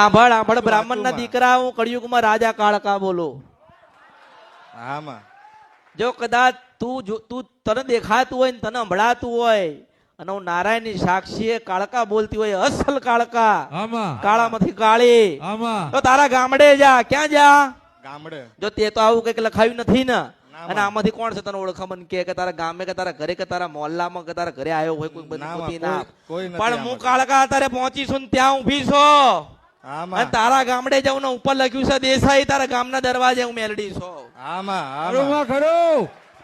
આંભળ આંભળ બ્રાહ્મણ ના દીકરા, હું કળિયુગમાં રાજા કાળકા બોલો. આમાં જો કદાચ તું તને દેખાતું હોય ને તને સંભળાતું હોય અને હું નારાયણ ની સાક્ષી કાળકા બોલતી હોય, અસલ કાળકા, કાળામાંથી કાળી, તો તારા ગામડે જા. ક્યાં જા? ગામડે. જો તે તો આવું કઈક લખાયું નથી ને, અને આમાંથી કોણ છે તને ઓળખામણ કે તારા ગામે કે તારા ઘરે કે તારા મોહલ્લામાં કે તારા ઘરે આવ્યો હોય કોઈ બધી ના. પણ હું કાળકા તારે પહોંચીશું ને ત્યાં ઊભી છો, અને તારા ગામડે જવું ને ઉપર લખ્યું છે દેસાઈ, તારા ગામના દરવાજે હું મેલડી છો.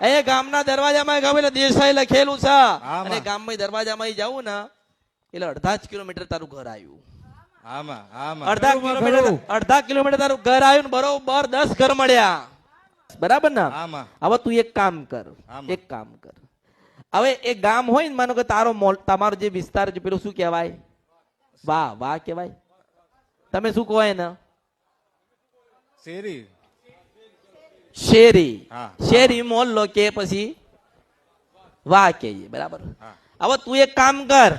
એ ગામના દરવાજામાં ગમે દેસાઈ લખેલું છે, અને ગામમાં દરવાજામાં જવું ને એટલે અડધા જ કિલોમીટર તારું ઘર આવ્યું. અડધા કિલોમીટર તારું ઘર આવ્યું ને બરોબર 10 ઘર મળ્યા. બરાબર ને? હવે તું એક કામ કર. હવે એ ગામ હોય ને, માનો કે તમારો જે વિસ્તાર છે પેલું શું કહેવાય? વાહ કહેવાય. તમે શું કહો એને? શેરી મોહલ્લો કે પછી વાહ કહીએ. બરાબર. હવે તું એક કામ કર,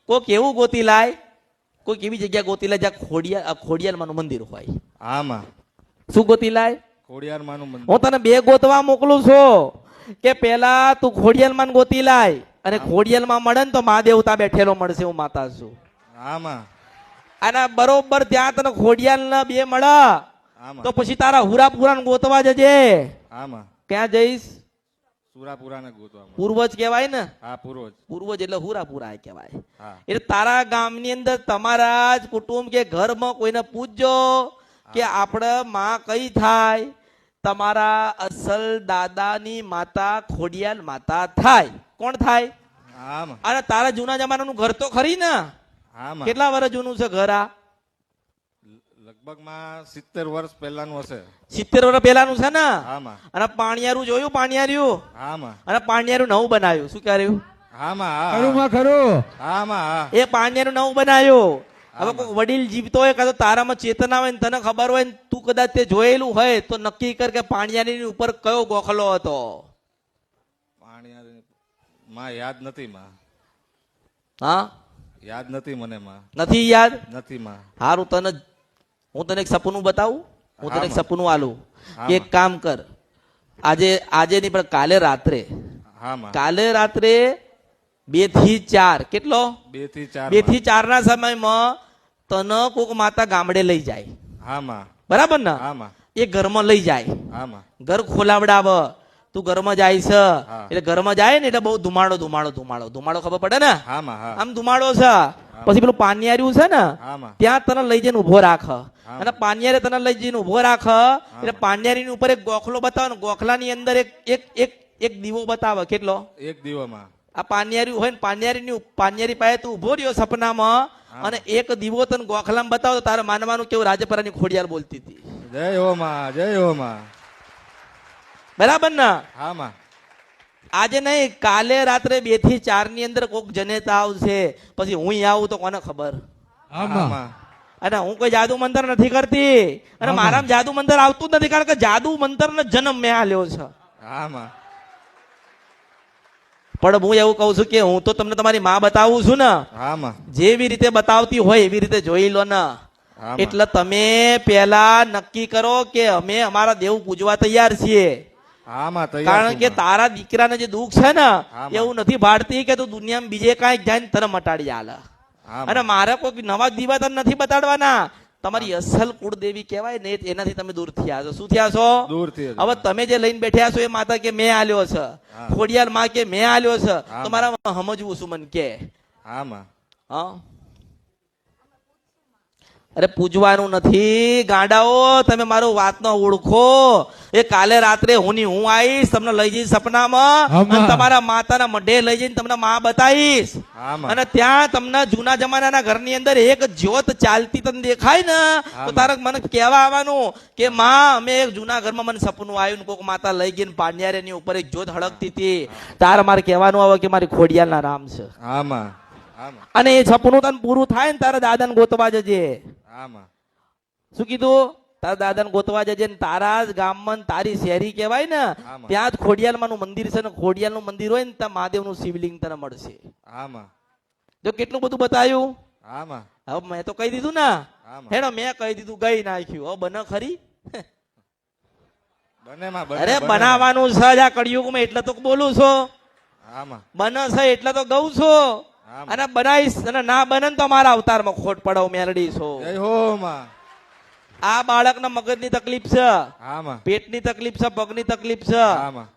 કોક એવું ગોતી લાય, કોઈક એવી જગ્યા ગોતી લાય જ્યાં ખોડિયારમાંનું મંદિર હોય. શું ગોતી લાય? ખોડિયારમાંનું મંદિર. હું તને 2 ગોતવા મોકલું છું કે પેલા તું ખોડિયારમાં ગોતી લાય, અને ખોડિયારમાં મળે ને તો મહાદેવતા બેઠેલો મળશે, હું માતા છું. અને બરોબર ત્યાં તને ખોડિયાલ 2 મળે તો પછી તારા હુરાપુરા ગોતવા જજે. ક્યાં જઈશ? પૂર્વજ કહેવાય ને. પૂર્વજ એટલે હુરાપુરા કહેવાય. એટલે તારા ગામની અંદર તમારા જ કુટુંબ કે ઘરમાં કોઈને પૂછજો કે આપણે માં કઈ થાય. તમારા અસલ દાદાની માતા ખોડિયાલ માતા થાય. કોણ થાય? અને તારા જૂના જમાનાનું ઘર તો ખરી ને? કેટલા વર્ષ જૂનું છે ઘર? આ લગભગ 70 વર્ષ પહેલાનું હશે. 70 વર્ષ પહેલાનું છે ને? અને પાણિયારું જોયું? પાણિયાર્યું. અને પાણિયારું નવું બનાવ્યું. શું કર્યું? એ પાણિયારું નવું બનાવ્યું. હવે કોઈ વડીલ જીવતો હોય કાં તો તારામાં ચેતના હોય ને તને ખબર હોય ને તું કદાચ તે જોયેલું હોય તો નક્કી કર કે પાણિયારી ઉપર કયો ગોખલો હતો. પાણિયારી યાદ નથી. યાદ નથી મને. નથી યાદ? નથી. સારું, હું તને એક સપનું બતાવું. હું તને એક સપનું આલું કે એક કામ કર, આજે નહીં પણ કાલે રાત્રે 2 થી 4 કેટલો? 2 થી 4 ના સમયમાં તને કોક માતા ગામડે લઈ જાય. બરાબર ને? એ ઘરમાં લઈ જાય, ઘર ખોલાવડાવ. તું ઘરમાં જાય છે એટલે ઘરમાં જાય ને એટલે બહુ ધુમાડો ખબર પડે ને? આમ ધુમાડો છે. પછી પેલું પાનિયાર્યું છે ને ત્યાં તને લઈ જઈને ઉભો રાખ, અને પાનિયારે તને લઈ જઈને ઉભો રાખ એટલે પાનિયારી ઉપર એક ગોખલો બતાવે ને ગોખલાની અંદર એક દીવો બતાવે. કેટલો? 1 દીવામાં. આ પાનિયારી હોય ને પાનિયારી પાસે તું ઉભો રહ્યો સપનામાં, અને એક દીવો તને ગોખલામાં બતાવો તો તારે માનવાનું કેવું રાજપરાની ખોડિયાર બોલતી હતી. જય હો માં. બરાબર ને? આજે નહીં, કાલે રાત્રે 2 થી 4 ની અંદર કોક જનેતા આવશે. પછી હું આવું તો કોને ખબર? અને હું કોઈ જાદુ મંતર નથી કરતી, અને મારામાં જાદુ મંતર આવતું જ નથી, કારણ કે જાદુ મંતર નો જન્મ મેં આલ્યો છે. પણ હું એવું કઉ છું કે હું તો તમને તમારી માં બતાવું છું ને, જેવી રીતે બતાવતી હોય એવી રીતે જોઈ લો ને. એટલે તમે પેલા નક્કી કરો કે અમે અમારા દેવ પૂજવા તૈયાર છીએ. કારણ કે તારા દીકરાને જે દુઃખ છે ને એવું નથી ભાડતી કે તું દુનિયામાં બીજે કાંઈક જાય તને મટાડી આલે. અને મારે કોઈ નવા દીવા તને નથી બતાડવાના. તમારી અસલ કુળદેવી કહેવાય ને એનાથી તમે દૂર થયા છો. શું થયા છો? હવે તમે જે લઈને બેઠ્યા છો એ માતા કે મેં આલ્યો છે, ખોડિયાર માં કે મેં આલ્યો છે, તો મારા સમજવું શું? મને કે અરે પૂજવાનું નથી ગાંડાઓ, તમે મારું વાત નો ઓળખો. એ કાલે રાત્રે હું આવીશ, તમને લઈ જઈશ સપનામાં, અને તમારા માતાના મઢે લઈ જઈને તમને માં બતાવીશ. અને ત્યાં તમને જૂના જમાનાના ઘરની અંદર એક જ્યોત ચાલતી તને દેખાય ને તો તારે મને કહેવા આવવાનું કે માં અમે એક જૂના ઘરમાં મને સપનું આવ્યું, કોઈક માતા લઈ ગઈને પાણિયારી ઉપર એક જ્યોત હળગતી હતી. તારે મારે કહેવાનું આવે કે મારી ખોડિયારના નામ છે. અને એ સપનું તને પૂરું થાય ને તારા દાદાને ગોતવા જજે. શું કીધું? તારા દાદાને ગોતવા જજે. તારા જ ગામમાં તારી શેરી કહેવાય ને ત્યાં જ ખોડિયાલમાંનું મંદિર છે ને ખોડિયાલનું મંદિર હોય ને ત્યાં મહાદેવનું શિવલિંગ તને મળશે. જો કેટલું બધું બતાવ્યું. હા માં. હવે મેં તો કહી દીધું ને. હા માં. હેડો મેં કહી દીધું ગઈ નાખ્યું. હવે બને ખરી. બને માં બને. અરે બને. બનાવવાનું છે જ આ કળિયુગમાં એટલે તો બોલું છું. હા માં. બને છે એટલે તો ગઉં છું. હા માં. અને બનાવીશ અને ના બને ને તો મારા અવતારમાં ખોટ પડાવ મેલડી છો. જય હો માં. આ બાળકના મગજની તકલીફ છે, હા માં. પેટની તકલીફ છે, પગની તકલીફ છે, હા માં.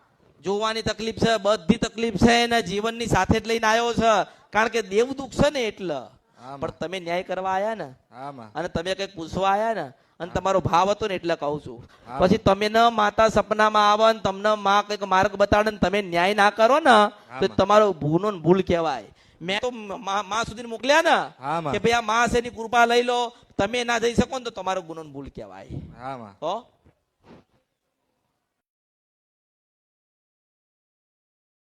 જોવાની તકલીફ છે, બધી તકલીફ છે એને જીવનની સાથે જ લઈને આવ્યો છે. કારણ કે દેવ દુઃખ છે ને એટલે. હા માં. પણ તમે ન્યાય કરવા આયા ને હા માં. અને તમે કઈક પૂછવા આયા ને અને તમારો ભાવ હતો ને એટલે કહું છું. હા. પછી તમે ન માતા સપનામાં આવે ને તમને માં કઈક માર્ગ બતાડે ને તમે ન્યાય ના કરો ને તો માં. તમારો ભૂનો ને ભૂલ કહેવાય. મેં તો માં સુધી મોકલ્યા ને હા માં. કે ભાઈ આ માં છે એની કૃપા લઈ લો. તમે ના જઈ શકો ને તો તમારો ગુનો ને ભૂલ કહેવાય. હા માં. હો